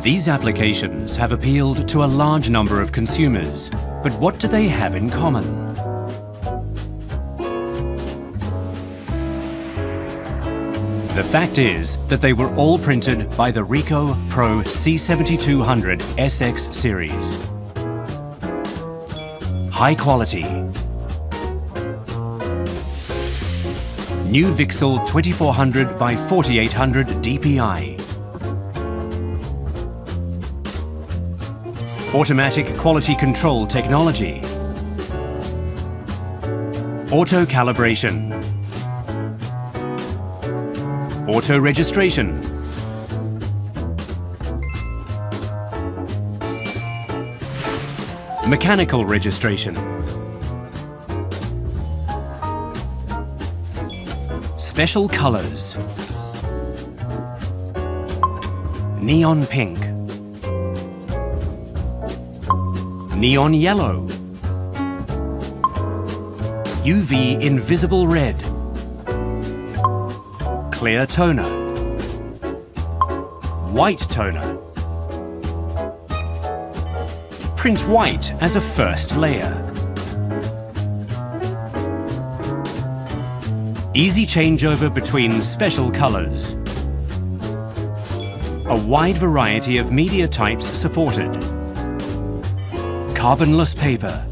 These applications have appealed to a large number of consumers, but what do they have in common? The fact is that they were all printed by the Ricoh Pro C7200sx series. High quality. New VCSEL 2400 by 4800 DPI. Automatic quality control technology. Auto calibration. Auto registration. Mechanical registration. Special colors. Neon pink. Neon yellow. UV invisible red. Clear toner. White toner. Print white as a first layer. Easy changeover between special colors. A wide variety of media types supported. Carbonless paper.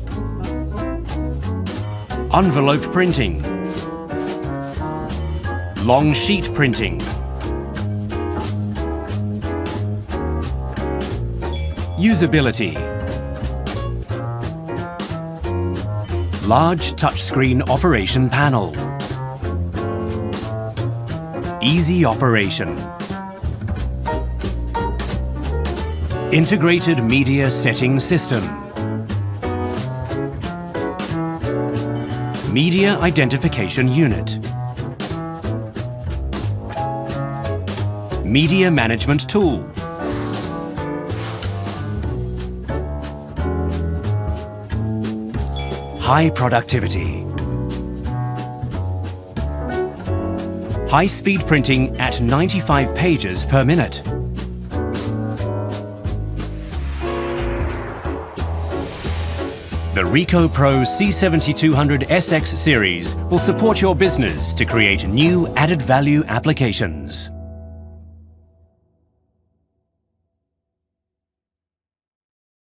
Envelope printing. Long sheet printing. Usability. Large touchscreen operation panel. Easy operation. Integrated media setting system. Media identification unit. Media management tool. High productivity. High-speed printing at 95 pages per minute. The Ricoh Pro C7200sx series will support your business to create new added value applications.